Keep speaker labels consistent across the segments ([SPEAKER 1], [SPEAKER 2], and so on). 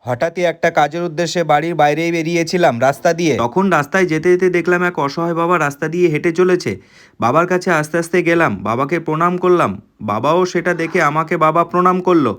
[SPEAKER 1] হঠাৎই একটা কাজের উদ্দেশ্যে বাড়ির বাইরেই বেরিয়েছিলাম রাস্তা দিয়ে। তখন রাস্তায় যেতে যেতে দেখলাম এক অসহায় বাবা রাস্তা দিয়ে হেঁটে চলেছে। বাবার কাছে আস্তে আস্তে গেলাম, বাবাকে প্রণাম করলাম। বাবাও সেটা দেখে আমাকে বাবা প্রণাম করলো।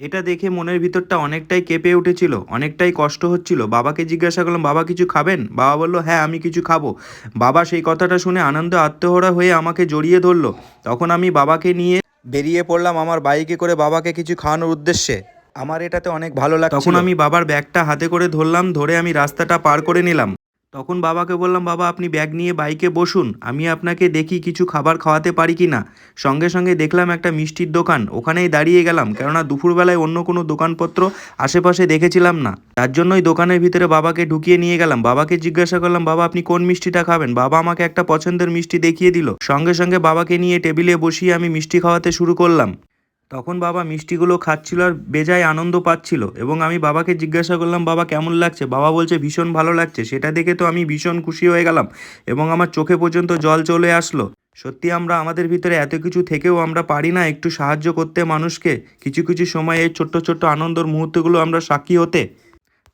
[SPEAKER 1] এটা দেখে মনের ভিতরটা অনেকটাই কেঁপে উঠেছিল, অনেকটাই কষ্ট হচ্ছিল। বাবাকে জিজ্ঞাসা করলাম, বাবা কিছু খাবেন? বাবা বলল, হ্যাঁ আমি কিছু খাবো। বাবা সেই কথাটা শুনে আনন্দে আত্মহারা হয়ে আমাকে জড়িয়ে ধরলো। তখন আমি বাবাকে নিয়ে বেরিয়ে পড়লাম আমার বাইকে করে বাবাকে কিছু খাওয়ানোর উদ্দেশ্যে। আমার এটাতে অনেক ভালো লাগছিল। তখন আমি বাবার ব্যাগটা হাতে করে ধরলাম, ধরে আমি রাস্তাটা পার করে নিলাম। তখন বাবাকে বললাম, বাবা আপনি ব্যাগ নিয়ে বাইকে বসুন, আমি আপনাকে দেখি কিছু খাবার খাওয়াতে পারি কি না। সঙ্গে সঙ্গে দেখলাম একটা মিষ্টির দোকান, ওখানেই দাঁড়িয়ে গেলাম, কেননা দুপুরবেলায় অন্য কোনো দোকানপত্র আশেপাশে দেখেছিলাম না। তার জন্যই দোকানের ভিতরে বাবাকে ঢুকিয়ে নিয়ে গেলাম। বাবাকে জিজ্ঞাসা করলাম, বাবা আপনি কোন মিষ্টিটা খাবেন? বাবা আমাকে একটা পছন্দের মিষ্টি দেখিয়ে দিল। সঙ্গে সঙ্গে বাবাকে নিয়ে টেবিলে বসিয়ে আমি মিষ্টি খাওয়াতে শুরু করলাম। তখন বাবা মিষ্টিগুলো খাচ্ছিল আর বেজায় আনন্দ পাচ্ছিল, এবং আমি বাবাকে জিজ্ঞাসা করলাম, বাবা কেমন লাগছে? বাবা বলছে ভীষণ ভালো লাগছে। সেটা দেখে তো আমি ভীষণ খুশি হয়ে গেলাম এবং আমার চোখে পর্যন্ত জল চলে আসলো। সত্যি আমরা আমাদের ভিতরে এত কিছু থেকেও আমরা পারি না একটু সাহায্য করতে মানুষকে। কিছু কিছু সময় এই ছোট্ট ছোট্ট আনন্দর মুহূর্তগুলো আমরা সাক্ষী হতে।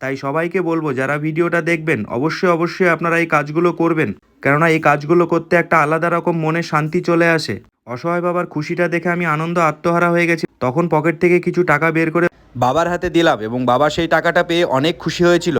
[SPEAKER 1] তাই সবাইকে বলবো যারা ভিডিওটা দেখবেন, অবশ্যই অবশ্যই আপনারা এই কাজগুলো করবেন, কেননা এই কাজগুলো করতে একটা আলাদা রকম মনে শান্তি চলে আসে। অসহায় বাবার খুশিটা দেখে আমি আনন্দ আত্মহারা হয়ে গেছি। তখন পকেট থেকে কিছু টাকা বের করে বাবার হাতে দিলাম এবং বাবা সেই টাকাটা পেয়ে অনেক খুশি হয়েছিল।